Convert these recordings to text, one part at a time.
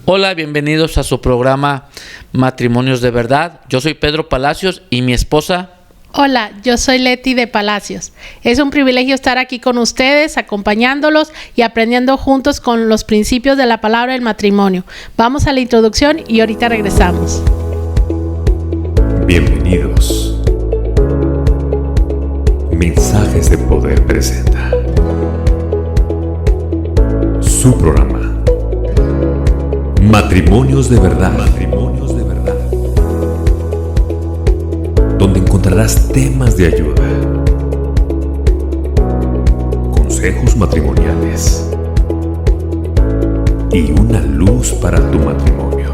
Hola, bienvenidos a su programa Matrimonios de Verdad. Yo soy Pedro Palacios y mi esposa. Hola, yo soy Leti de Palacios. Es un privilegio estar aquí con ustedes, acompañándolos y aprendiendo juntos con los principios de la palabra del matrimonio. Vamos a la introducción y ahorita regresamos. Bienvenidos. Mensajes de Poder presenta su programa Matrimonios de Verdad. Matrimonios de Verdad. Donde encontrarás temas de ayuda, consejos matrimoniales y una luz para tu matrimonio.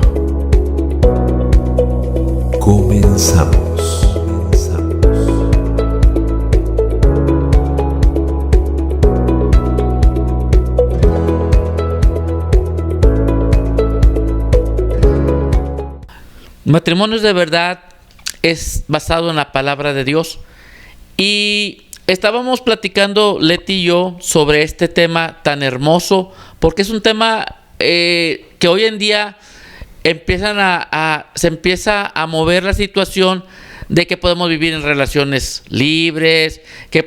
Comenzamos. Matrimonios de Verdad es basado en la palabra de Dios y estábamos platicando Leti y yo sobre este tema tan hermoso porque es un tema que hoy en día se empieza a mover la situación de que podemos vivir en relaciones libres, que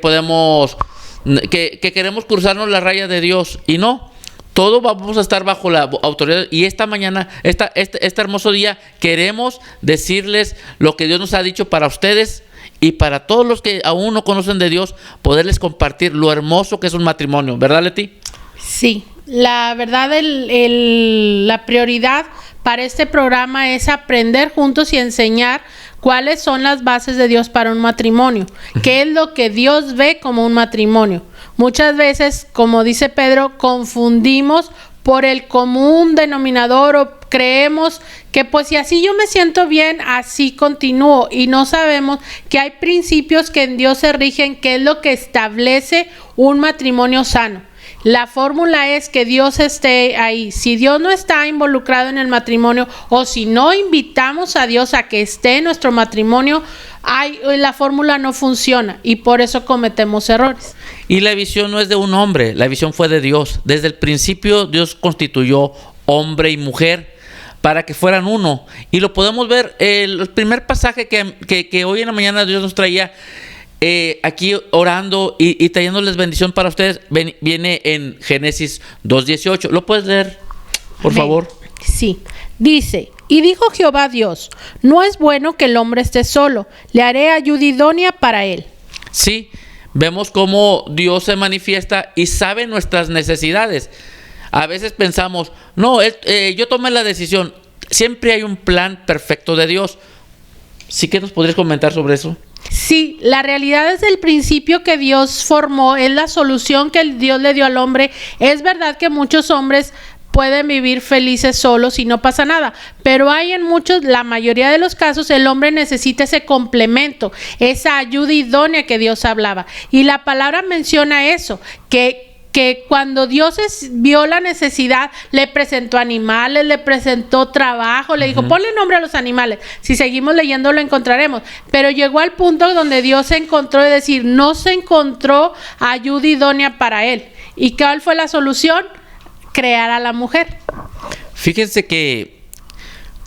queremos cruzarnos la raya de Dios y no. Todos vamos a estar bajo la autoridad y esta mañana, este hermoso día, queremos decirles lo que Dios nos ha dicho para ustedes y para todos los que aún no conocen de Dios, poderles compartir lo hermoso que es un matrimonio. ¿Verdad, Leti? Sí, la verdad, la prioridad para este programa es aprender juntos y enseñar cuáles son las bases de Dios para un matrimonio, qué es lo que Dios ve como un matrimonio. Muchas veces, como dice Pedro, confundimos por el común denominador o creemos que pues si así yo me siento bien, así continúo y no sabemos que hay principios que en Dios se rigen, que es lo que establece un matrimonio sano. La fórmula es que Dios esté ahí. Si Dios no está involucrado en el matrimonio o si no invitamos a Dios a que esté en nuestro matrimonio, la fórmula no funciona y por eso cometemos errores. Y la visión no es de un hombre, la visión fue de Dios. Desde el principio Dios constituyó hombre y mujer para que fueran uno. Y lo podemos ver, el primer pasaje que hoy en la mañana Dios nos traía aquí orando y trayéndoles bendición para ustedes, viene en Génesis 2:18. ¿Lo puedes leer, por favor? Sí, dice: y dijo Jehová Dios, no es bueno que el hombre esté solo, le haré ayuda idónea para él. Sí, vemos cómo Dios se manifiesta y sabe nuestras necesidades. A veces pensamos, no, yo tomé la decisión. Siempre hay un plan perfecto de Dios. ¿Sí que nos podrías comentar sobre eso? Sí, la realidad es el principio que Dios formó, es la solución que Dios le dio al hombre. Es verdad que muchos hombres pueden vivir felices solos y no pasa nada, pero hay la mayoría de los casos, el hombre necesita ese complemento, esa ayuda idónea que Dios hablaba. Y la palabra menciona eso, que cuando Dios vio la necesidad, le presentó animales, le presentó trabajo, le dijo, ponle nombre a los animales. Si seguimos leyendo lo encontraremos. Pero llegó al punto donde Dios se encontró, es decir, no se encontró ayuda idónea para él. ¿Y cuál fue la solución? Crear a la mujer. Fíjense que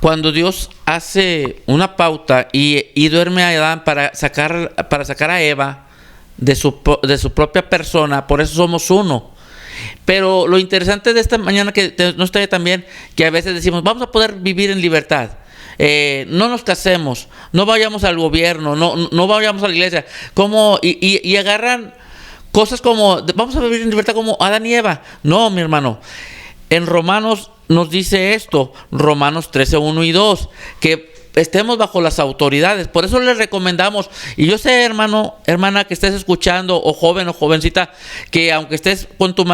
cuando Dios hace una pauta y duerme a Adán para sacar a Eva de su propia persona, por eso somos uno. Pero lo interesante de esta mañana que nos trae también, que a veces decimos, vamos a poder vivir en libertad. No nos casemos, no vayamos al gobierno, no vayamos a la iglesia. Y agarran cosas como, vamos a vivir en libertad como Adán y Eva. No, mi hermano. En Romanos nos dice esto, Romanos 13:1 y 2, que estemos bajo las autoridades. Por eso les recomendamos, y yo sé, hermano, hermana, que estés escuchando, o joven o jovencita, que aunque estés con tu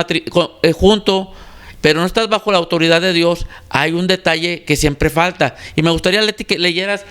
junto, pero no estás bajo la autoridad de Dios, hay un detalle que siempre falta. Y me gustaría, Leti, que leyeras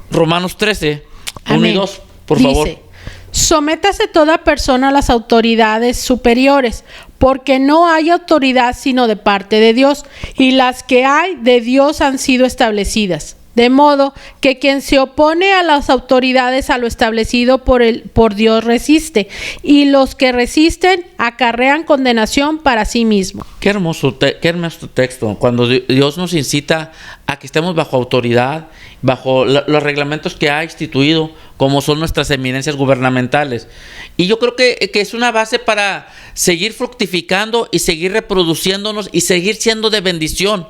Romanos 13:1 y 2, por favor. Dice: sométase toda persona a las autoridades superiores, porque no hay autoridad sino de parte de Dios, y las que hay de Dios han sido establecidas. De modo que quien se opone a las autoridades, a lo establecido por Dios, resiste, y los que resisten acarrean condenación para sí mismo. Qué hermoso texto, cuando Dios nos incita a que estemos bajo autoridad, bajo los reglamentos que ha instituido, como son nuestras eminencias gubernamentales. Y yo creo que es una base para seguir fructificando y seguir reproduciéndonos y seguir siendo de bendición.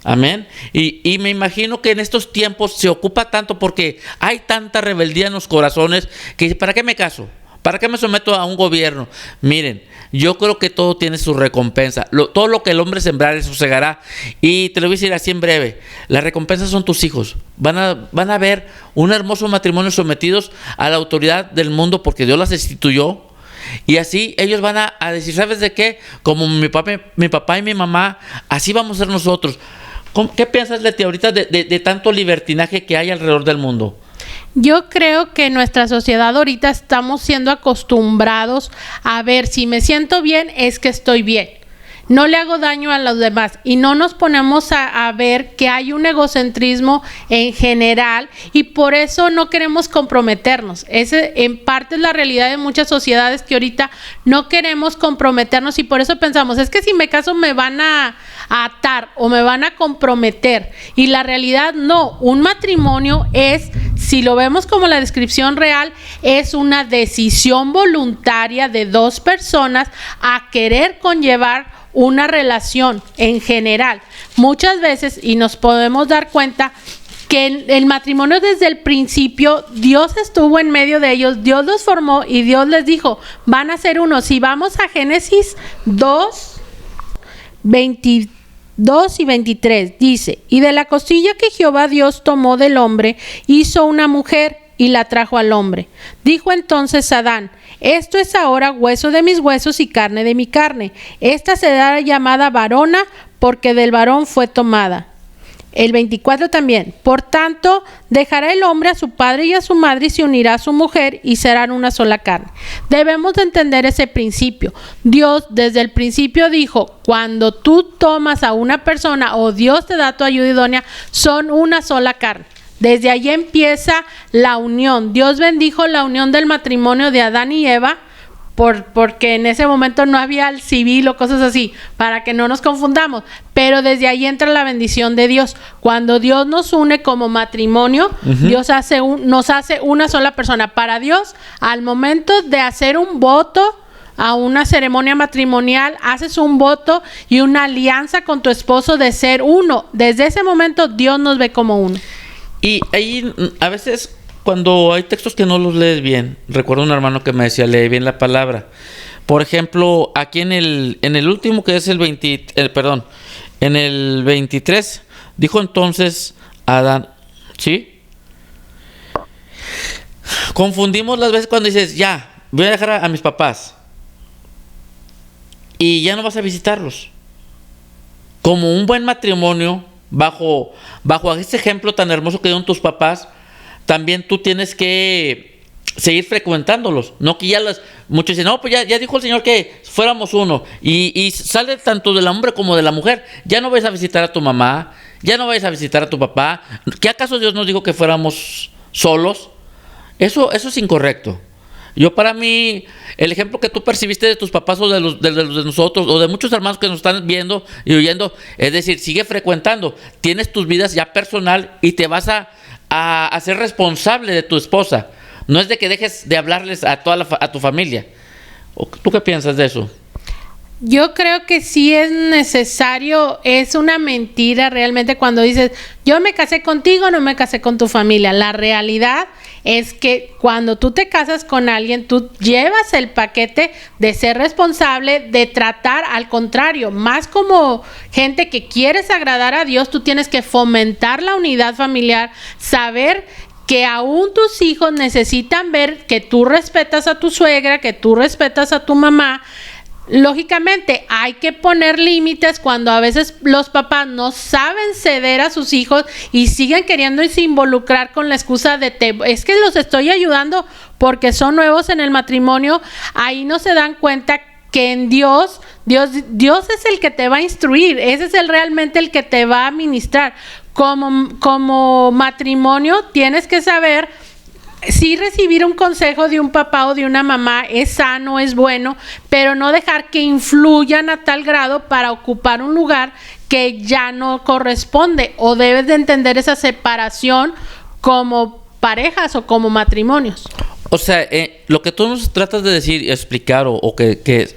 Amén. Y me imagino que en estos tiempos se ocupa tanto porque hay tanta rebeldía en los corazones que ¿para qué me caso? ¿Para qué me someto a un gobierno? Miren, yo creo que todo tiene su recompensa. Todo lo que el hombre sembrar, eso segará. Y te lo voy a decir así en breve. Las recompensas son tus hijos. Van a ver un hermoso matrimonio sometidos a la autoridad del mundo porque Dios las instituyó. Y así ellos van a decir, ¿sabes de qué? Como mi papá y mi mamá, así vamos a ser nosotros. ¿Qué piensas, Leti, ahorita de tanto libertinaje que hay alrededor del mundo? Yo creo que en nuestra sociedad ahorita estamos siendo acostumbrados a ver, si me siento bien, es que estoy bien. No le hago daño a los demás y no nos ponemos a ver que hay un egocentrismo en general y por eso no queremos comprometernos. Ese en parte es la realidad de muchas sociedades que ahorita no queremos comprometernos y por eso pensamos, es que si me caso me van a atar o me van a comprometer. Y la realidad no, un matrimonio es, si lo vemos como la descripción real, es una decisión voluntaria de dos personas a querer conllevar una relación en general. Muchas veces, y nos podemos dar cuenta, que el matrimonio desde el principio, Dios estuvo en medio de ellos, Dios los formó y Dios les dijo, van a ser uno. Si vamos a Génesis 2, 22 y 23, dice, y de la costilla que Jehová Dios tomó del hombre, hizo una mujer y la trajo al hombre. Dijo entonces Adán, esto es ahora hueso de mis huesos y carne de mi carne. Esta será llamada varona porque del varón fue tomada. El 24 también. Por tanto, dejará el hombre a su padre y a su madre y se unirá a su mujer y serán una sola carne. Debemos de entender ese principio. Dios desde el principio dijo, cuando tú tomas a una persona o Dios te da tu ayuda idónea, son una sola carne. Desde allí empieza la unión. Dios bendijo la unión del matrimonio de Adán y Eva porque en ese momento no había el civil o cosas así, para que no nos confundamos. Pero desde ahí entra la bendición de Dios. Cuando Dios nos une como matrimonio, Dios nos hace una sola persona. Para Dios, al momento de hacer un voto, a una ceremonia matrimonial, haces un voto y una alianza con tu esposo de ser uno. Desde ese momento, Dios nos ve como uno. Y ahí a veces cuando hay textos que no los lees bien, recuerdo un hermano que me decía, lee bien la palabra. Por ejemplo, aquí en el último que es en el 23, dijo entonces Adán, ¿sí? Confundimos las veces cuando dices, ya, voy a dejar a mis papás y ya no vas a visitarlos. Como un buen matrimonio, bajo ese ejemplo tan hermoso que dieron tus papás, también tú tienes que seguir frecuentándolos. No que muchos dicen, no, pues ya dijo el Señor que fuéramos uno. Y sale tanto del hombre como de la mujer. Ya no vayas a visitar a tu mamá, ya no vayas a visitar a tu papá. ¿Qué acaso Dios nos dijo que fuéramos solos? Eso es incorrecto. Yo, para mí, el ejemplo que tú percibiste de tus papás o de los de nosotros o de muchos hermanos que nos están viendo y oyendo, es decir, sigue frecuentando, tienes tus vidas ya personal y te vas a ser responsable de tu esposa. No es de que dejes de hablarles a a tu familia. ¿Tú qué piensas de eso? Yo creo que sí es necesario, es una mentira realmente cuando dices, yo me casé contigo, no me casé con tu familia. La realidad es que cuando tú te casas con alguien, tú llevas el paquete de ser responsable, de tratar al contrario, más como gente que quieres agradar a Dios, tú tienes que fomentar la unidad familiar, saber que aún tus hijos necesitan ver que tú respetas a tu suegra, que tú respetas a tu mamá. Lógicamente hay que poner límites cuando a veces los papás no saben ceder a sus hijos y siguen queriéndose involucrar con la excusa de es que los estoy ayudando porque son nuevos en el matrimonio. Ahí no se dan cuenta que en Dios es el que te va a instruir, ese es realmente el que te va a ministrar. como matrimonio tienes que saber si recibir un consejo de un papá o de una mamá es sano, es bueno, pero no dejar que influyan a tal grado para ocupar un lugar que ya no corresponde, o debes de entender esa separación como parejas o como matrimonios. O sea, lo que tú nos tratas de decir y explicar, o que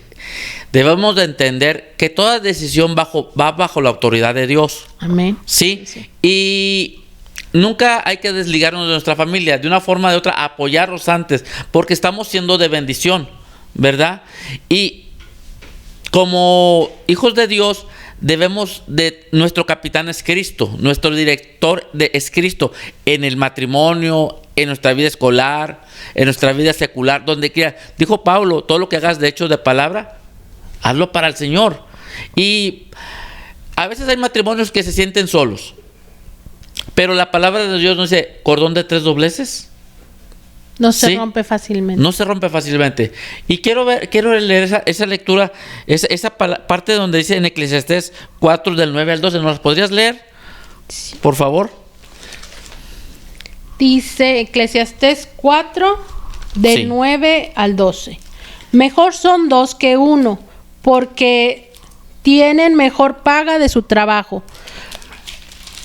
debemos de entender que toda decisión va bajo la autoridad de Dios. Amén. ¿Sí? Y nunca hay que desligarnos de nuestra familia. De una forma o de otra, apoyarlos antes, porque estamos siendo de bendición, ¿verdad? Y como hijos de Dios, nuestro capitán es Cristo, nuestro director es Cristo, en el matrimonio, en nuestra vida escolar, en nuestra vida secular, donde quiera. Dijo Pablo, todo lo que hagas de hecho de palabra, hazlo para el Señor. Y a veces hay matrimonios que se sienten solos, pero la palabra de Dios no dice cordón de 3 dobleces. No se rompe fácilmente. No se rompe fácilmente. Y quiero leer esa lectura, esa parte donde dice en Eclesiastés 4 del 9 al 12. ¿Nos las podrías leer? Sí. Por favor. Dice Eclesiastés 4 del 9 al 12. Mejor son 2 que 1, porque tienen mejor paga de su trabajo.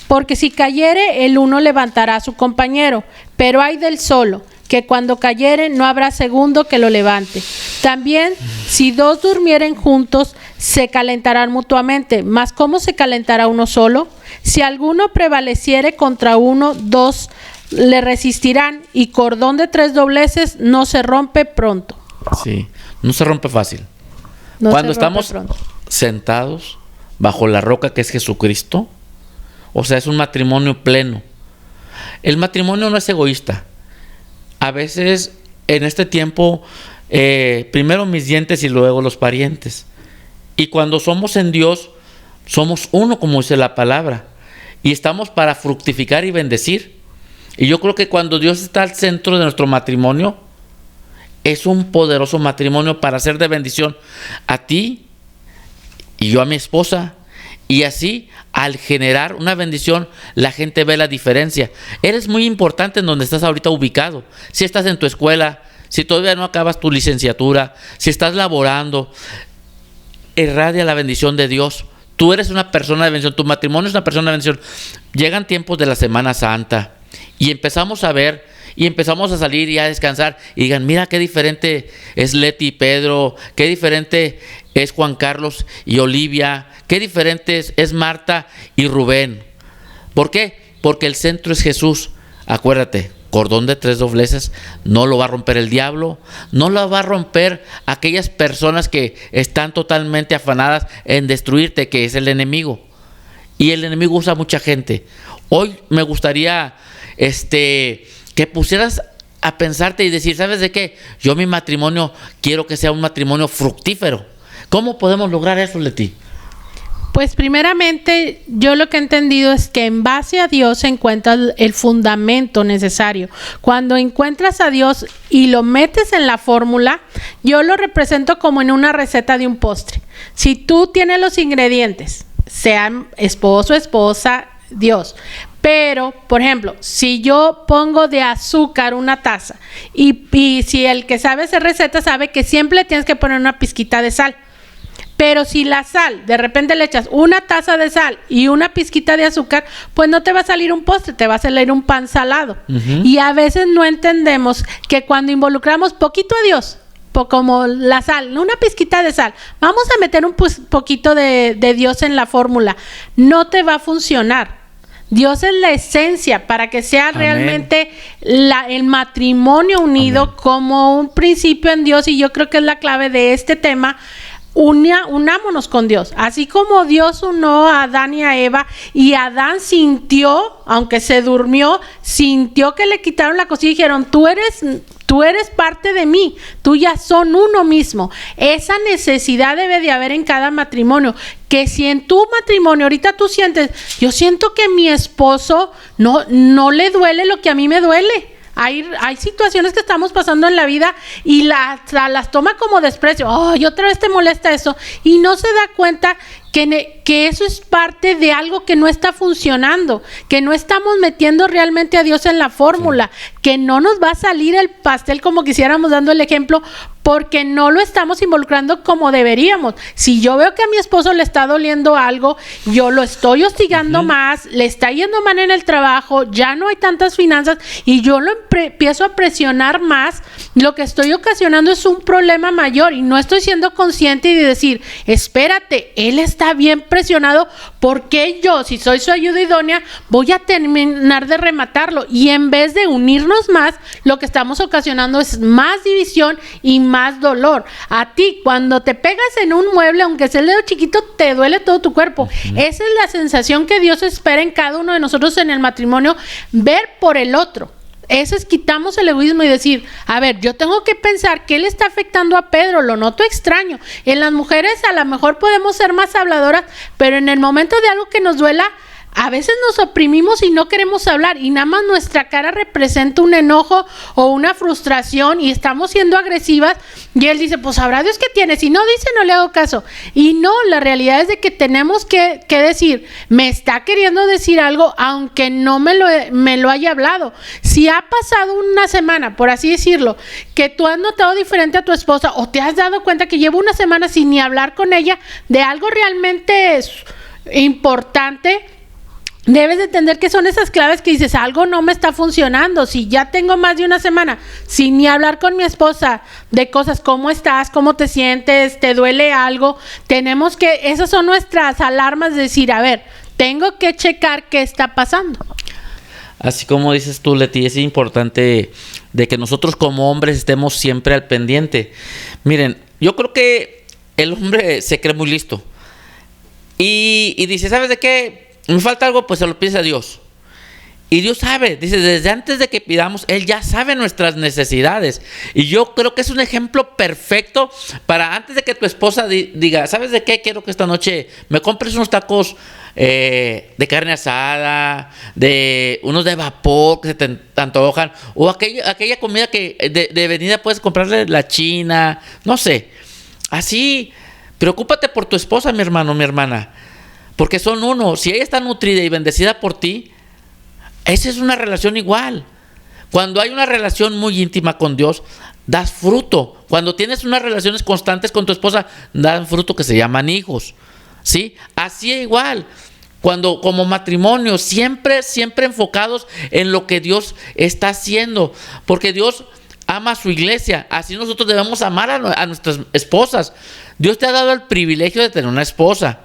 Porque si cayere, el uno levantará a su compañero, pero hay del solo, que cuando cayere no habrá segundo que lo levante. También, si 2 durmieren juntos, se calentarán mutuamente. Mas ¿cómo se calentará uno solo? Si alguno prevaleciere contra uno, 2 le resistirán, y cordón de 3 dobleces no se rompe pronto. Sí, no se rompe fácil. Cuando estamos sentados bajo la roca que es Jesucristo, o sea, es un matrimonio pleno. El matrimonio no es egoísta. A veces, en este tiempo, primero mis dientes y luego los parientes. Y cuando somos en Dios, somos uno, como dice la palabra. Y estamos para fructificar y bendecir. Y yo creo que cuando Dios está al centro de nuestro matrimonio, es un poderoso matrimonio para ser de bendición a ti y yo a mi esposa. Y así, al generar una bendición, la gente ve la diferencia. Eres muy importante en donde estás ahorita ubicado. Si estás en tu escuela, si todavía no acabas tu licenciatura, si estás laborando, irradia la bendición de Dios. Tú eres una persona de bendición, tu matrimonio es una persona de bendición. Llegan tiempos de la Semana Santa y empezamos a ver y empezamos a salir y a descansar y digan, mira qué diferente es Leti y Pedro, qué diferente es Juan Carlos y Olivia, qué diferente es Marta y Rubén. ¿Por qué? Porque el centro es Jesús. Acuérdate, cordón de 3 dobleces no lo va a romper el diablo, no lo va a romper aquellas personas que están totalmente afanadas en destruirte, que es el enemigo. Y el enemigo usa mucha gente. Hoy me gustaría que pusieras a pensarte y decir, ¿sabes de qué? Yo mi matrimonio quiero que sea un matrimonio fructífero. ¿Cómo podemos lograr eso, Leti? Pues primeramente, yo lo que he entendido es que en base a Dios se encuentra el fundamento necesario. Cuando encuentras a Dios y lo metes en la fórmula, yo lo represento como en una receta de un postre. Si tú tienes los ingredientes, sean esposo, esposa, Dios. Pero, por ejemplo, si yo pongo de azúcar una taza y si el que sabe hacer receta sabe que siempre le tienes que poner una pizquita de sal. Pero si la sal, de repente le echas una taza de sal y una pizquita de azúcar, pues no te va a salir un postre, te va a salir un pan salado. Uh-huh. Y a veces no entendemos que cuando involucramos poquito a Dios, como la sal, una pizquita de sal, vamos a meter un poquito de Dios en la fórmula, no te va a funcionar. Dios es la esencia para que sea Amén. Realmente el matrimonio unido Amén. Como un principio en Dios, y yo creo que es la clave de este tema. Unámonos con Dios, así como Dios unió a Adán y a Eva, y Adán sintió, aunque se durmió, sintió que le quitaron la cosilla y dijeron, tú eres parte de mí, tú ya son uno mismo. Esa necesidad debe de haber en cada matrimonio, que si en tu matrimonio ahorita tú sientes, yo siento que mi esposo no le duele lo que a mí me duele. Hay situaciones que estamos pasando en la vida y las toma como desprecio. Y otra vez te molesta eso. Y no se da cuenta que eso es parte de algo que no está funcionando, que no estamos metiendo realmente a Dios en la fórmula, que no nos va a salir el pastel como quisiéramos, dando el ejemplo, porque no lo estamos involucrando como deberíamos. Si yo veo que a mi esposo le está doliendo algo, yo lo estoy hostigando más, le está yendo mal en el trabajo, ya no hay tantas finanzas y yo lo empiezo a presionar más, lo que estoy ocasionando es un problema mayor y no estoy siendo consciente y de decir, espérate, él está bien presionado, porque yo, si soy su ayuda idónea, voy a terminar de rematarlo? Y en vez de unirnos más, lo que estamos ocasionando es más división y más dolor. A ti, cuando te pegas en un mueble, aunque sea el dedo chiquito, te duele todo tu cuerpo. Esa es la sensación que Dios espera en cada uno de nosotros en el matrimonio, ver por el otro. Eso es, quitamos el egoísmo y decir, a ver, yo tengo que pensar que él está afectando a Pedro, lo noto extraño. En las mujeres a lo mejor podemos ser más habladoras, pero en el momento de algo que nos duela, a veces nos oprimimos y no queremos hablar y nada más nuestra cara representa un enojo o una frustración y estamos siendo agresivas y él dice, pues sabrá Dios qué tiene, si no dice no le hago caso. Y no, la realidad es de que tenemos que decir, me está queriendo decir algo aunque no me lo haya hablado. Si ha pasado una semana, por así decirlo, que tú has notado diferente a tu esposa o te has dado cuenta que llevo una semana sin ni hablar con ella de algo realmente importante, debes de entender que son esas claves que dices, algo no me está funcionando. Si ya tengo más de una semana sin ni hablar con mi esposa de cosas, ¿cómo estás? ¿Cómo te sientes? ¿Te duele algo? Esas son nuestras alarmas de decir, a ver, tengo que checar qué está pasando. Así como dices tú, Leti, es importante de que nosotros como hombres estemos siempre al pendiente. Miren, yo creo que el hombre se cree muy listo y dice, ¿sabes de qué? Me falta algo, pues se lo pides a Dios. Y Dios sabe, dice, desde antes de que pidamos, Él ya sabe nuestras necesidades. Y yo creo que es un ejemplo perfecto para antes de que tu esposa diga, ¿sabes de qué? Quiero que esta noche me compres unos tacos de carne asada, de unos de vapor que se te antojan, o aquella comida que de venida puedes comprarle la china, no sé. Así, preocúpate por tu esposa, mi hermano, mi hermana. Porque son uno. Si ella está nutrida y bendecida por ti, esa es una relación igual. Cuando hay una relación muy íntima con Dios, das fruto. Cuando tienes unas relaciones constantes con tu esposa, dan fruto que se llaman hijos. ¿Sí? Así igual. Cuando como matrimonio, siempre enfocados en lo que Dios está haciendo. Porque Dios ama a su iglesia. Así nosotros debemos amar a nuestras esposas. Dios te ha dado el privilegio de tener una esposa.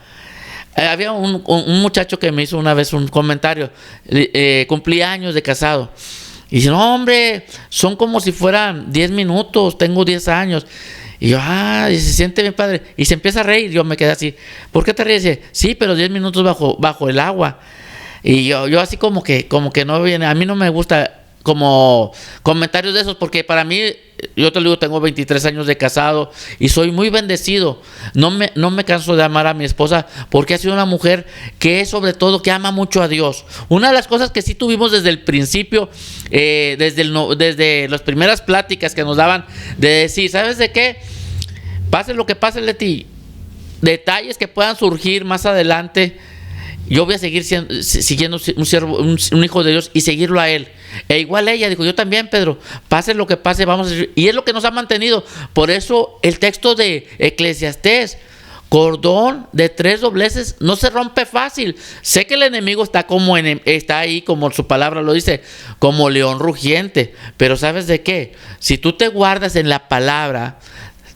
Había un muchacho que me hizo una vez un comentario, cumplía años de casado, y dice, no hombre, son como si fueran 10 minutos, tengo 10 años, y yo, y se siente mi padre, y se empieza a reír, yo me quedé así, ¿por qué te ríes? Dice, sí, pero 10 minutos bajo el agua, y yo así como que no viene, a mí no me gusta como comentarios de esos, porque para mí, yo te lo digo, tengo 23 años de casado y soy muy bendecido. No me canso de amar a mi esposa porque ha sido una mujer que es, sobre todo, que ama mucho a Dios. Una de las cosas que sí tuvimos desde el principio, desde las primeras pláticas que nos daban, de decir, ¿sabes de qué? Pase lo que pase, Leti, detalles que puedan surgir más adelante, yo voy a seguir siguiendo un hijo de Dios y seguirlo a Él. E igual ella dijo, yo también, Pedro, pase lo que pase, vamos a seguir. Y es lo que nos ha mantenido. Por eso el texto de Eclesiastés, cordón de 3 dobleces no se rompe fácil. Sé que el enemigo está ahí, como su palabra lo dice, como león rugiente. Pero ¿sabes de qué? Si tú te guardas en la palabra,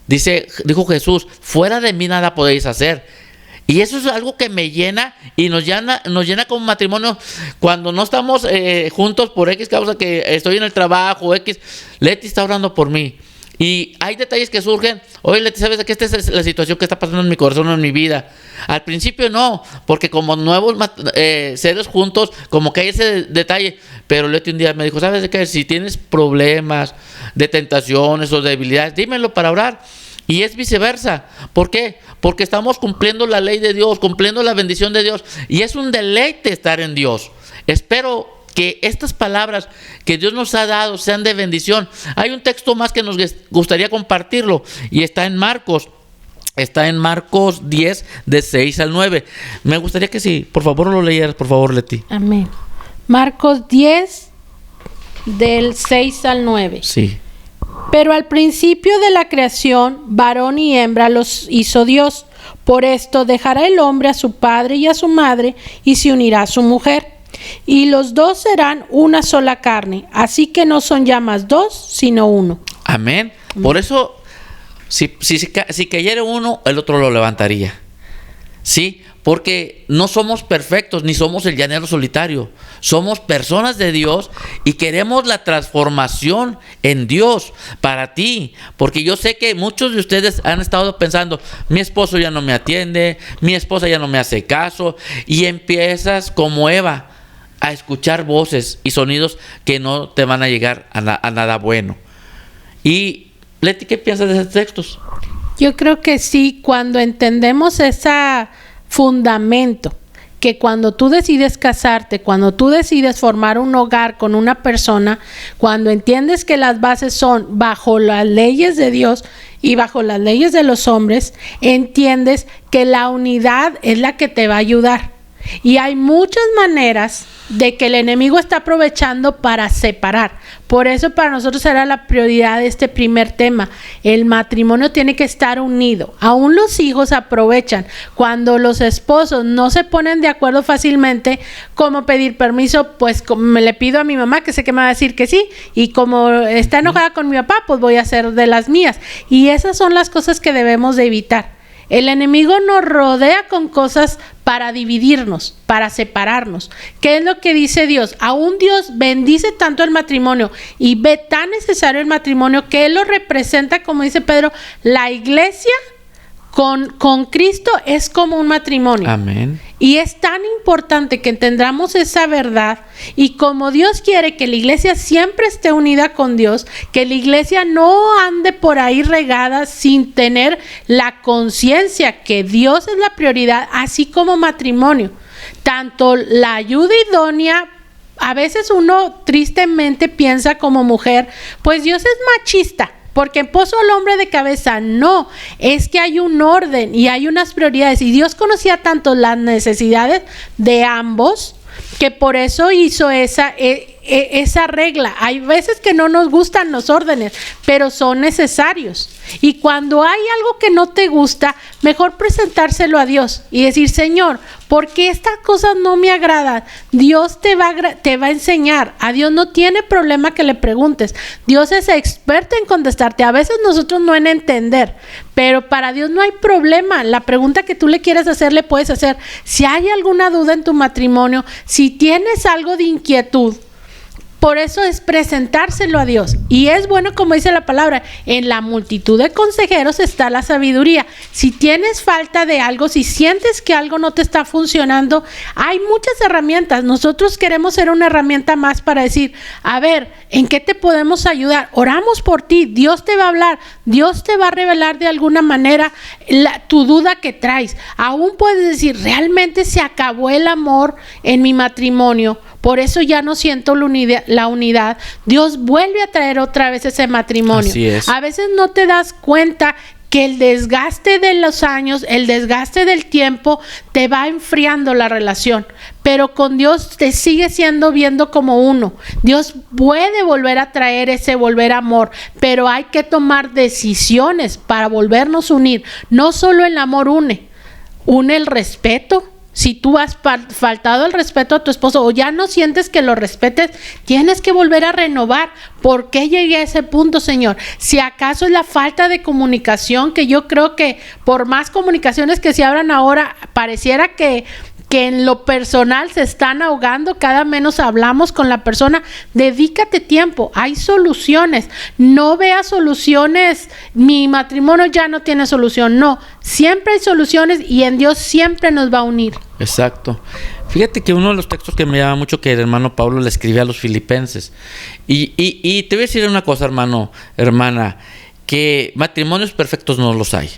dijo Jesús, fuera de mí nada podéis hacer. Y eso es algo que me llena y nos llena como matrimonio. Cuando no estamos juntos por X causa, que estoy en el trabajo, X, Leti está orando por mí. Y hay detalles que surgen. Oye, Leti, ¿sabes de qué? Esta es la situación que está pasando en mi corazón, en mi vida. Al principio no, porque como nuevos seres juntos, como que hay ese detalle. Pero Leti un día me dijo, ¿sabes de qué? Si tienes problemas de tentaciones o debilidades, dímelo para orar. Y es viceversa. ¿Por qué? Porque estamos cumpliendo la ley de Dios, cumpliendo la bendición de Dios. Y es un deleite estar en Dios. Espero que estas palabras que Dios nos ha dado sean de bendición. Hay un texto más que nos gustaría compartirlo y está en Marcos. Está en Marcos 10, de 6 al 9. Me gustaría que sí, por favor lo leyeras, por favor, Leti. Amén. Marcos 10, del 6 al 9. Sí. Pero al principio de la creación, varón y hembra los hizo Dios. Por esto dejará el hombre a su padre y a su madre, y se unirá a su mujer. Y los dos serán una sola carne. Así que no son ya más dos, sino uno. Amén. Por eso, si cayera uno, el otro lo levantaría. Sí, porque no somos perfectos, ni somos el llanero solitario. Somos personas de Dios y queremos la transformación en Dios para ti. Porque yo sé que muchos de ustedes han estado pensando, mi esposo ya no me atiende, mi esposa ya no me hace caso. Y empiezas como Eva a escuchar voces y sonidos que no te van a llegar a nada bueno. Y Leti, ¿qué piensas de esos textos? Yo creo que sí, cuando entendemos ese fundamento, que cuando tú decides casarte, cuando tú decides formar un hogar con una persona, cuando entiendes que las bases son bajo las leyes de Dios y bajo las leyes de los hombres, entiendes que la unidad es la que te va a ayudar. Y hay muchas maneras de que el enemigo está aprovechando para separar. Por eso para nosotros era la prioridad de este primer tema. El matrimonio tiene que estar unido. Aún los hijos aprovechan cuando los esposos no se ponen de acuerdo fácilmente, como pedir permiso, pues me le pido a mi mamá, que sé que me va a decir que sí, y como está enojada con mi papá, pues voy a hacer de las mías. Y esas son las cosas que debemos de evitar. El enemigo nos rodea con cosas para dividirnos, para separarnos. ¿Qué es lo que dice Dios? Aún Dios bendice tanto el matrimonio y ve tan necesario el matrimonio que Él lo representa, como dice Pedro, la iglesia con Cristo es como un matrimonio. Amén. Y es tan importante que entendamos esa verdad, y como Dios quiere que la iglesia siempre esté unida con Dios, que la iglesia no ande por ahí regada sin tener la conciencia que Dios es la prioridad, así como matrimonio. Tanto la ayuda idónea, a veces uno tristemente piensa como mujer, pues Dios es machista, porque puso al hombre de cabeza. No, es que hay un orden y hay unas prioridades, y Dios conocía tanto las necesidades de ambos que por eso hizo esa regla. Hay veces que no nos gustan los órdenes, pero son necesarios. Y cuando hay algo que no te gusta, mejor presentárselo a Dios y decir: Señor, ¿por qué estas cosas no me agradan? Dios te va a enseñar. A Dios no tiene problema que le preguntes. Dios es experto en contestarte. A veces nosotros no en entender, pero para Dios no hay problema. La pregunta que tú le quieras hacer, le puedes hacer. Si hay alguna duda en tu matrimonio, si tienes algo de inquietud, por eso es presentárselo a Dios. Y es bueno, como dice la palabra, en la multitud de consejeros está la sabiduría. Si tienes falta de algo, si sientes que algo no te está funcionando, hay muchas herramientas. Nosotros queremos ser una herramienta más para decir: a ver, ¿en qué te podemos ayudar? Oramos por ti, Dios te va a hablar, Dios te va a revelar de alguna manera tu duda que traes. Aún puedes decir: realmente se acabó el amor en mi matrimonio, por eso ya no siento la unidad. Dios vuelve a traer otra vez ese matrimonio. Así es. A veces no te das cuenta que el desgaste de los años, el desgaste del tiempo te va enfriando la relación, pero con Dios te sigue viendo como uno. Dios puede volver a traer ese volver amor, pero hay que tomar decisiones para volvernos a unir. No solo el amor une el respeto. Si tú has faltado el respeto a tu esposo o ya no sientes que lo respetes, tienes que volver a renovar. ¿Por qué llegué a ese punto, Señor? Si acaso es la falta de comunicación, que yo creo que por más comunicaciones que se abran ahora, pareciera que en lo personal se están ahogando, cada menos hablamos con la persona. Dedícate tiempo, hay soluciones. No veas soluciones, mi matrimonio ya no tiene solución. No, siempre hay soluciones y en Dios siempre nos va a unir. Exacto. Fíjate que uno de los textos que me llama mucho, que el hermano Pablo le escribe a los filipenses. Y te voy a decir una cosa, hermana, que matrimonios perfectos no los hay.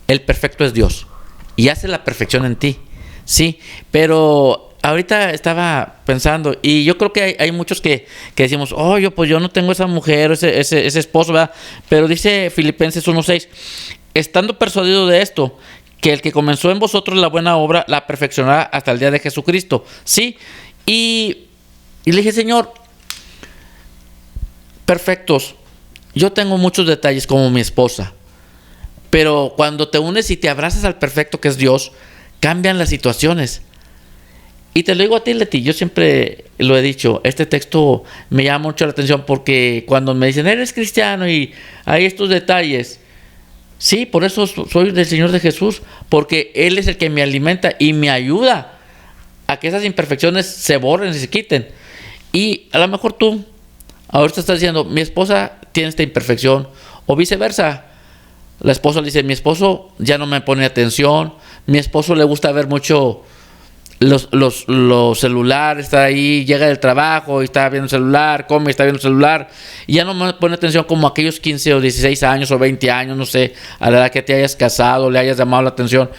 El perfecto es Dios y hace la perfección en ti. Sí, pero ahorita estaba pensando, y yo creo que hay muchos que decimos, yo no tengo esa mujer, ese esposo, ¿verdad? Pero dice Filipenses 1:6, estando persuadido de esto, que el que comenzó en vosotros la buena obra, la perfeccionará hasta el día de Jesucristo. Sí, y le dije, Señor, perfectos, yo tengo muchos detalles como mi esposa, pero cuando te unes y te abrazas al perfecto que es Dios, cambian las situaciones. Y te lo digo a ti, Leti, yo siempre lo he dicho, este texto me llama mucho la atención porque cuando me dicen, eres cristiano y hay estos detalles, sí, por eso soy del Señor de Jesús, porque Él es el que me alimenta y me ayuda a que esas imperfecciones se borren y se quiten. Y a lo mejor tú ahorita estás diciendo, mi esposa tiene esta imperfección, o viceversa. La esposa le dice, mi esposo ya no me pone atención, mi esposo le gusta ver mucho los celulares, está ahí, llega del trabajo y está viendo el celular, come y está viendo el celular, y ya no me pone atención como aquellos 15 o 16 años o 20 años, no sé, a la edad que te hayas casado, le hayas llamado la atención.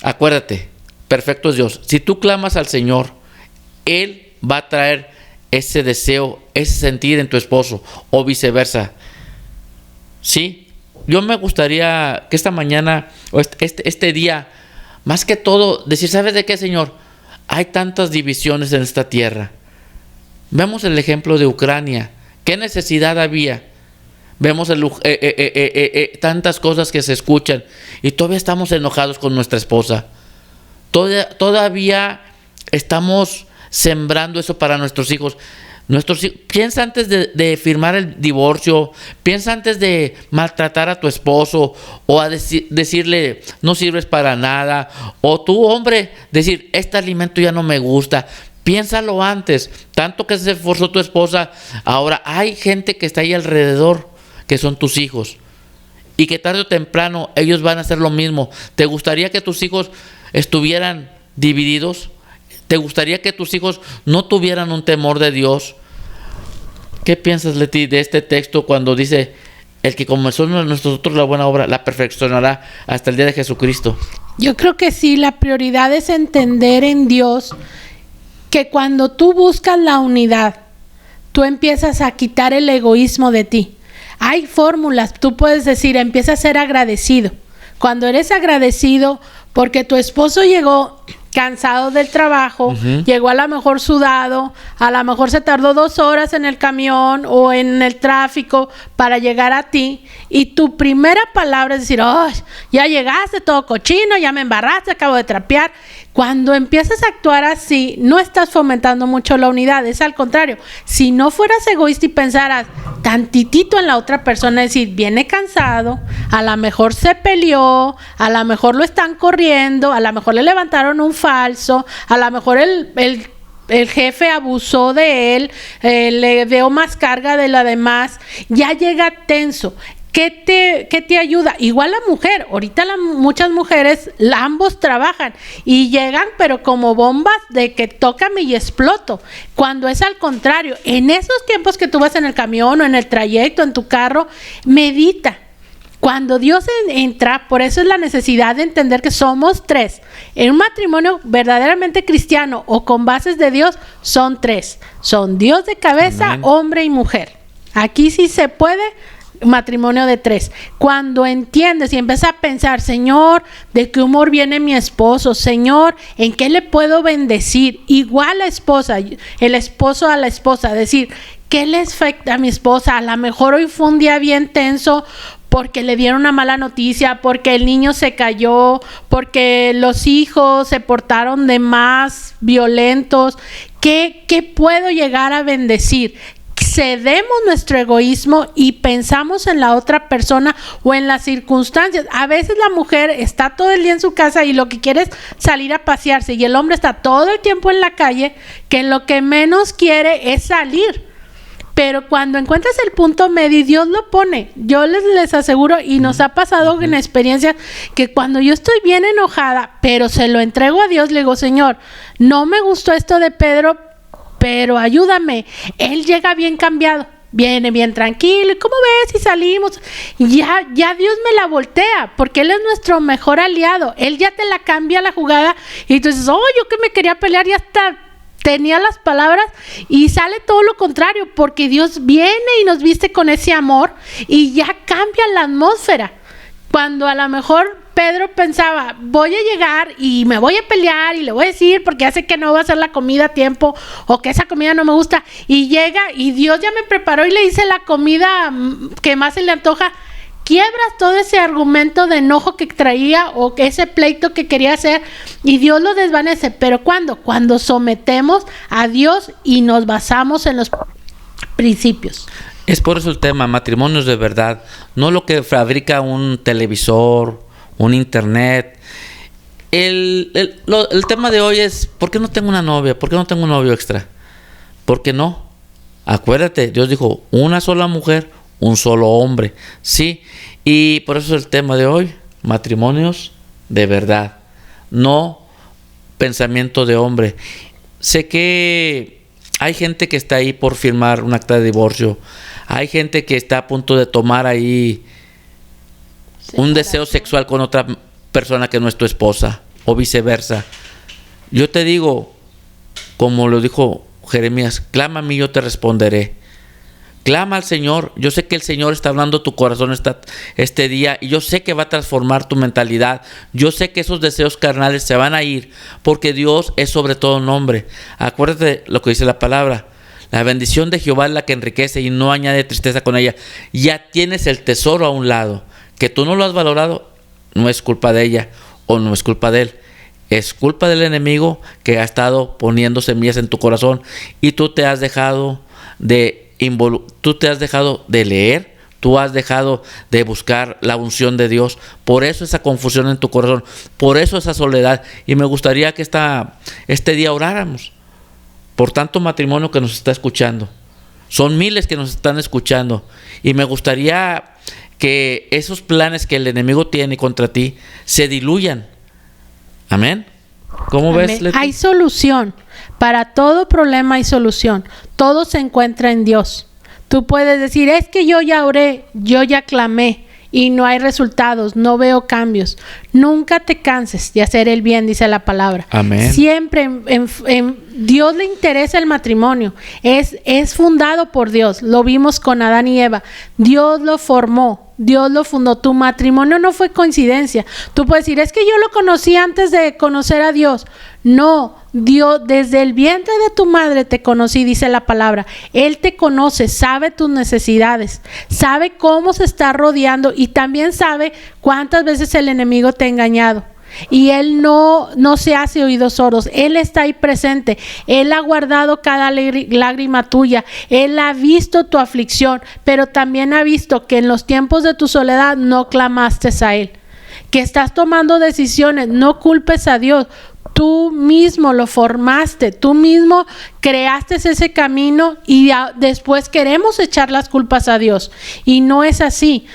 Acuérdate, perfecto es Dios. Si tú clamas al Señor, Él va a traer ese deseo, ese sentir en tu esposo, o viceversa. Sí, yo me gustaría que esta mañana, o este día, más que todo, decir, ¿sabes de qué, Señor? Hay tantas divisiones en esta tierra. Vemos el ejemplo de Ucrania. ¿Qué necesidad había? Vemos tantas cosas que se escuchan y todavía estamos enojados con nuestra esposa. Todavía estamos sembrando eso para nuestros hijos. Piensa antes de firmar el divorcio, piensa antes de maltratar a tu esposo o a decirle no sirves para nada, o tú, hombre, decir este alimento ya no me gusta. Piénsalo antes, tanto que se esforzó tu esposa. Ahora hay gente que está ahí alrededor que son tus hijos y que tarde o temprano ellos van a hacer lo mismo. ¿Te gustaría que tus hijos estuvieran divididos? ¿Te gustaría que tus hijos no tuvieran un temor de Dios? ¿Qué piensas, Leti, de este texto cuando dice, el que comenzó en nosotros la buena obra, la perfeccionará hasta el día de Jesucristo? Yo creo que sí, la prioridad es entender en Dios que cuando tú buscas la unidad, tú empiezas a quitar el egoísmo de ti. Hay fórmulas, tú puedes decir, empieza a ser agradecido. Cuando eres agradecido porque tu esposo llegó cansado del trabajo, llegó a lo mejor sudado, a lo mejor se tardó 2 horas en el camión o en el tráfico para llegar a ti, y tu primera palabra es decir, oh, ya llegaste todo cochino, ya me embarraste, acabo de trapear. Cuando empiezas a actuar así, no estás fomentando mucho la unidad, es al contrario. Si no fueras egoísta y pensaras tantitito en la otra persona, es decir, viene cansado, a lo mejor se peleó, a lo mejor lo están corriendo, a lo mejor le levantaron un falso, a lo mejor el jefe abusó de él, le dio más carga de la demás, ya llega tenso. ¿Qué te ayuda? Igual la mujer, ahorita muchas mujeres, ambos trabajan y llegan pero como bombas de que tócame y exploto, cuando es al contrario. En esos tiempos que tú vas en el camión o en el trayecto, en tu carro, medita. Cuando Dios entra, por eso es la necesidad de entender que somos 3. En un matrimonio verdaderamente cristiano o con bases de Dios, son 3. Son Dios de cabeza, amén, hombre y mujer. Aquí sí se puede. Matrimonio de 3. Cuando entiendes y empiezas a pensar, Señor, ¿de qué humor viene mi esposo? Señor, ¿en qué le puedo bendecir? Igual la esposa, el esposo a la esposa, decir, ¿qué le afecta a mi esposa? A lo mejor hoy fue un día bien tenso porque le dieron una mala noticia, porque el niño se cayó, porque los hijos se portaron de más violentos. ¿Qué puedo llegar a bendecir? Cedemos nuestro egoísmo y pensamos en la otra persona o en las circunstancias. A veces la mujer está todo el día en su casa y lo que quiere es salir a pasearse, y el hombre está todo el tiempo en la calle, que lo que menos quiere es salir. Pero cuando encuentras el punto medio, Dios lo pone. Yo les aseguro, y nos ha pasado en experiencia, que cuando yo estoy bien enojada, pero se lo entrego a Dios, le digo, Señor, no me gustó esto de Pedro, pero ayúdame. Él llega bien cambiado. viene bien tranquilo, ¿y cómo ves? Y salimos, ya Dios me la voltea, porque Él es nuestro mejor aliado. Él ya te la cambia la jugada, y tú dices, yo que me quería pelear, ya está, tenía las palabras, y sale todo lo contrario, porque Dios viene y nos viste con ese amor, y ya cambia la atmósfera. Cuando a lo mejor Pedro pensaba, voy a llegar y me voy a pelear y le voy a decir porque ya sé que no va a hacer la comida a tiempo o que esa comida no me gusta, y llega y Dios ya me preparó y le hice la comida que más se le antoja. Quiebras todo ese argumento de enojo que traía o ese pleito que quería hacer, y Dios lo desvanece. Pero cuando sometemos a Dios y nos basamos en los principios. Es por eso el tema, matrimonios de verdad, no lo que fabrica un televisor, un internet. El tema de hoy es, ¿por qué no tengo una novia? ¿Por qué no tengo un novio extra? ¿Por qué no? Acuérdate, Dios dijo, una sola mujer, un solo hombre. Sí, y por eso es el tema de hoy, matrimonios de verdad, no pensamiento de hombre. Sé que hay gente que está ahí por firmar un acta de divorcio. Hay gente que está a punto de tomar ahí un deseo sexual con otra persona que no es tu esposa, o viceversa. Yo te digo, como lo dijo Jeremías, clama a mí, yo te responderé. Clama al Señor. Yo sé que el Señor está hablando a tu corazón este día, y yo sé que va a transformar tu mentalidad. Yo sé que esos deseos carnales se van a ir, porque Dios es sobre todo nombre. Acuérdate lo que dice la palabra. La bendición de Jehová es la que enriquece y no añade tristeza con ella. Ya tienes el tesoro a un lado. Que tú no lo has valorado, no es culpa de ella o no es culpa de él. Es culpa del enemigo que ha estado poniendo semillas en tu corazón, y tú te has dejado de leer, tú has dejado de buscar la unción de Dios. Por eso esa confusión en tu corazón, por eso esa soledad. Y me gustaría que este día oráramos por tanto matrimonio que nos está escuchando. Son miles que nos están escuchando, y me gustaría que esos planes que el enemigo tiene contra ti se diluyan. Amén. ¿Cómo ves, Leti? Hay solución. Para todo problema hay solución. Todo se encuentra en Dios. Tú puedes decir, es que yo ya oré, yo ya clamé y no hay resultados, no veo cambios. Nunca te canses de hacer el bien, dice la palabra. Amén. Siempre en Dios le interesa el matrimonio. Es fundado por Dios. Lo vimos con Adán y Eva. Dios lo formó, Dios lo fundó. Tu matrimonio no fue coincidencia. Tú puedes decir, es que yo lo conocí antes de conocer a Dios. No, Dios, desde el vientre de tu madre te conocí, dice la palabra. Él te conoce, sabe tus necesidades, sabe cómo se está rodeando, y también sabe cuántas veces el enemigo te ha engañado. Y Él no se hace oídos sordos. Él está ahí presente. Él ha guardado cada lágrima tuya. Él ha visto tu aflicción, pero también ha visto que en los tiempos de tu soledad no clamaste a Él, que estás tomando decisiones. No culpes a Dios. Tú mismo lo formaste, tú mismo creaste ese camino, y después queremos echar las culpas a Dios, y no es así.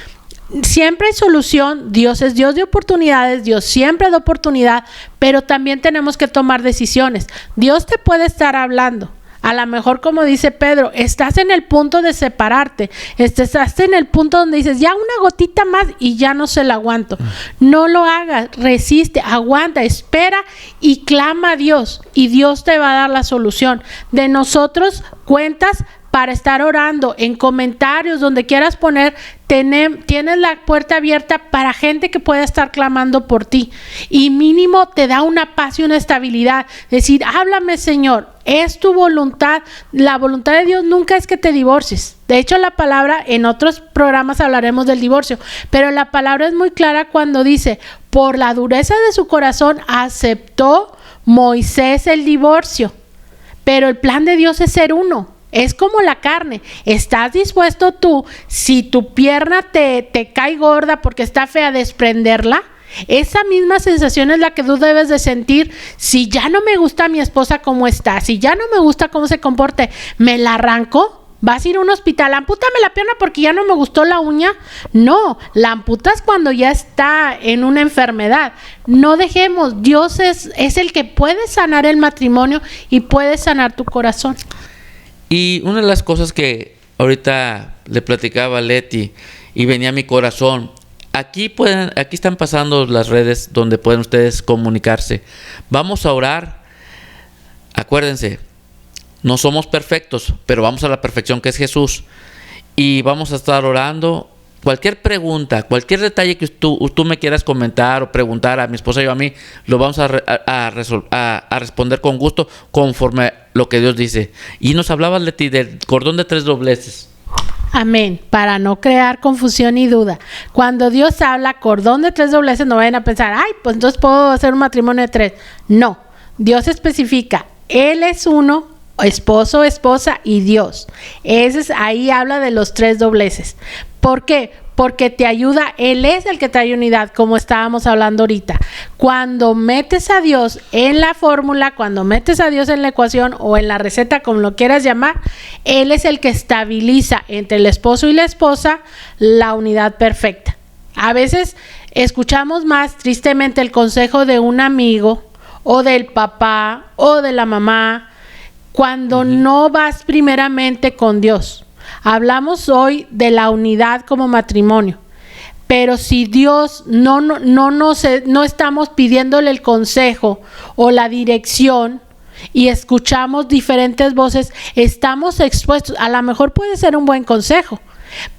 Siempre hay solución. Dios es Dios de oportunidades. Dios siempre da oportunidad, pero también tenemos que tomar decisiones. Dios te puede estar hablando. A lo mejor, como dice Pedro, estás en el punto de separarte. Estás en el punto donde dices, ya una gotita más y ya no se la aguanto. No lo hagas, resiste, aguanta, espera y clama a Dios, y Dios te va a dar la solución. De nosotros cuentas para estar orando, en comentarios, donde quieras poner, tienes la puerta abierta para gente que pueda estar clamando por ti, y mínimo te da una paz y una estabilidad. Decir, háblame, Señor, es tu voluntad. La voluntad de Dios nunca es que te divorcies. De hecho, la palabra, en otros programas hablaremos del divorcio, pero la palabra es muy clara cuando dice, por la dureza de su corazón aceptó Moisés el divorcio, pero el plan de Dios es ser uno. Es como la carne. ¿Estás dispuesto tú, si tu pierna te cae gorda porque está fea, desprenderla? Esa misma sensación es la que tú debes de sentir. Si ya no me gusta mi esposa como está, si ya no me gusta cómo se comporte, ¿me la arranco? ¿Vas a ir a un hospital? Ampútame la pierna porque ya no me gustó la uña. No, la amputas cuando ya está en una enfermedad. No dejemos. Dios es el que puede sanar el matrimonio y puede sanar tu corazón. Y una de las cosas que ahorita le platicaba a Leti y venía a mi corazón. Aquí están pasando las redes donde pueden ustedes comunicarse. Vamos a orar. Acuérdense, no somos perfectos, pero vamos a la perfección que es Jesús. Y vamos a estar orando. Cualquier pregunta, cualquier detalle que tú me quieras comentar o preguntar a mi esposa y a mí, lo vamos a responder con gusto conforme a lo que Dios dice. Y nos hablaba, Leti, del cordón de 3 dobleces. Amén. Para no crear confusión y duda. Cuando Dios habla cordón de 3 dobleces, no vayan a pensar, ay, pues entonces puedo hacer un matrimonio de 3. No. Dios especifica, Él es uno, esposo, esposa y Dios. Ahí habla de los 3 dobleces. ¿Por qué? Porque te ayuda, Él es el que trae unidad, como estábamos hablando ahorita. Cuando metes a Dios en la fórmula, cuando metes a Dios en la ecuación o en la receta, como lo quieras llamar, Él es el que estabiliza entre el esposo y la esposa la unidad perfecta. A veces escuchamos más tristemente el consejo de un amigo o del papá o de la mamá cuando no vas primeramente con Dios. Hablamos hoy de la unidad como matrimonio, pero si Dios no estamos pidiéndole el consejo o la dirección y escuchamos diferentes voces, estamos expuestos. A lo mejor puede ser un buen consejo,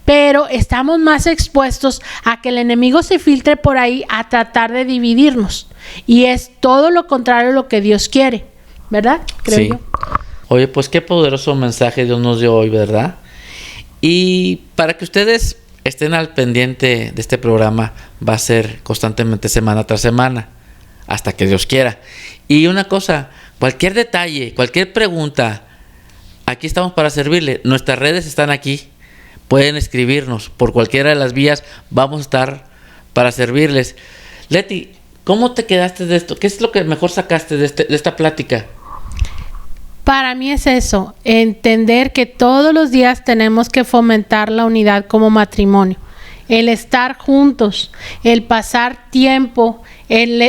pero estamos más expuestos a que el enemigo se filtre por ahí a tratar de dividirnos, y es todo lo contrario a lo que Dios quiere, ¿verdad? Creo yo. Oye, pues qué poderoso mensaje Dios nos dio hoy, ¿verdad? Y para que ustedes estén al pendiente de este programa, va a ser constantemente semana tras semana, hasta que Dios quiera. Y una cosa, cualquier detalle, cualquier pregunta, aquí estamos para servirle. Nuestras redes están aquí, pueden escribirnos por cualquiera de las vías, vamos a estar para servirles. Leti, ¿cómo te quedaste de esto? ¿Qué es lo que mejor sacaste de esta plática? Para mí es eso, entender que todos los días tenemos que fomentar la unidad como matrimonio, el estar juntos, el pasar tiempo,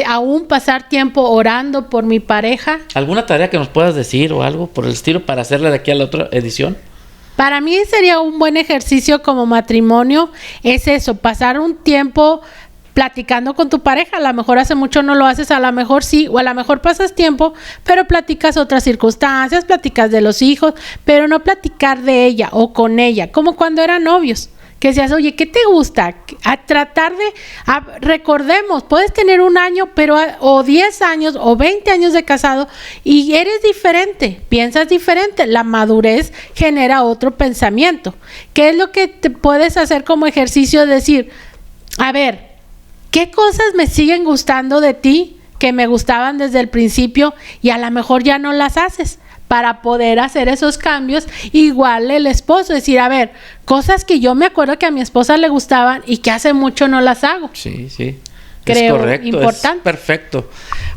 aún pasar tiempo orando por mi pareja. ¿Alguna tarea que nos puedas decir o algo por el estilo para hacerla de aquí a la otra edición? Para mí sería un buen ejercicio como matrimonio, es eso, pasar un tiempo platicando con tu pareja. A lo mejor hace mucho no lo haces, a lo mejor sí, o a lo mejor pasas tiempo, pero platicas otras circunstancias, platicas de los hijos, pero no platicar de ella o con ella, como cuando eran novios, que decías, oye, ¿qué te gusta? A tratar recordemos, puedes tener 1 año, pero o 10 años o 20 años de casado y eres diferente, piensas diferente, la madurez genera otro pensamiento. ¿Qué es lo que te puedes hacer como ejercicio? Decir, a ver, ¿qué cosas me siguen gustando de ti que me gustaban desde el principio y a lo mejor ya no las haces? Para poder hacer esos cambios, igual el esposo, decir, a ver, cosas que yo me acuerdo que a mi esposa le gustaban y que hace mucho no las hago. Sí, creo es correcto, importante. Es perfecto.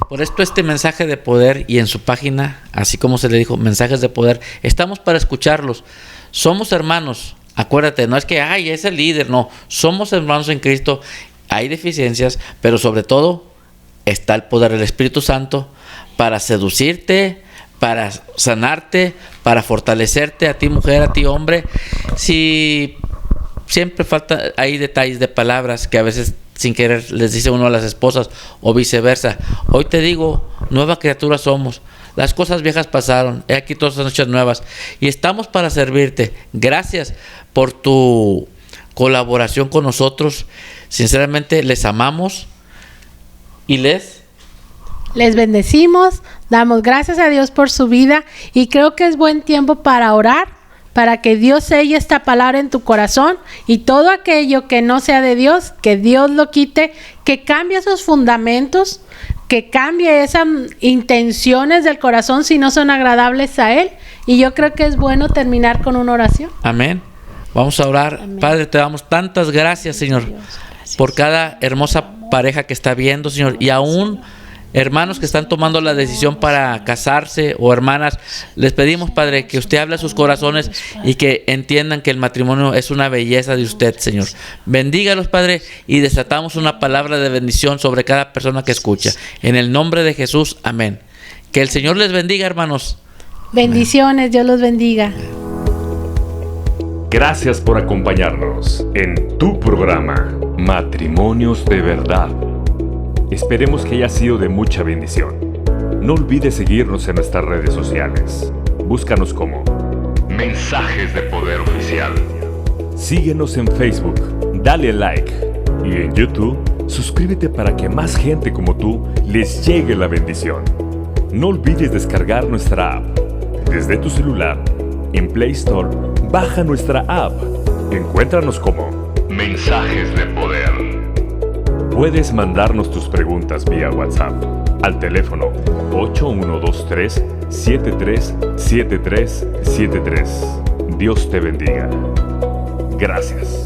Por esto este mensaje de poder, y en su página, así como se le dijo, mensajes de poder, estamos para escucharlos. Somos hermanos, acuérdate, no es que, ay, es el líder, no, somos hermanos en Cristo. Hay deficiencias, pero sobre todo está el poder del Espíritu Santo para seducirte, para sanarte, para fortalecerte a ti mujer, a ti hombre. Si siempre falta, hay detalles de palabras que a veces sin querer les dice uno a las esposas o viceversa. Hoy te digo, nueva criatura somos. Las cosas viejas pasaron, he aquí todas las noches nuevas y estamos para servirte. Gracias por tu colaboración con nosotros. Sinceramente les amamos y les bendecimos, damos gracias a Dios por su vida y creo que es buen tiempo para orar, para que Dios selle esta palabra en tu corazón y todo aquello que no sea de Dios, que Dios lo quite, que cambie esos fundamentos, que cambie esas intenciones del corazón si no son agradables a Él. Y yo creo que es bueno terminar con una oración. Amén. Vamos a orar. Amén. Padre, te damos tantas gracias, Señor, gracias por cada hermosa pareja que está viendo, Señor, y aún hermanos que están tomando la decisión para casarse o hermanas, les pedimos, Padre, que usted hable a sus corazones y que entiendan que el matrimonio es una belleza de usted, Señor. Bendígalos, Padre, y desatamos una palabra de bendición sobre cada persona que escucha. En el nombre de Jesús, amén. Que el Señor les bendiga, hermanos. Bendiciones, Dios los bendiga. Gracias por acompañarnos en tu programa Matrimonios de Verdad. Esperemos que haya sido de mucha bendición. No olvides seguirnos en nuestras redes sociales. Búscanos como Mensajes de Poder Oficial. Síguenos en Facebook, dale like y en YouTube suscríbete para que más gente como tú les llegue la bendición. No olvides descargar nuestra app. Desde tu celular, en Play Store, baja nuestra app. Encuéntranos como Mensajes de Poder. Puedes mandarnos tus preguntas vía WhatsApp al teléfono 8123-737373. Dios te bendiga. Gracias.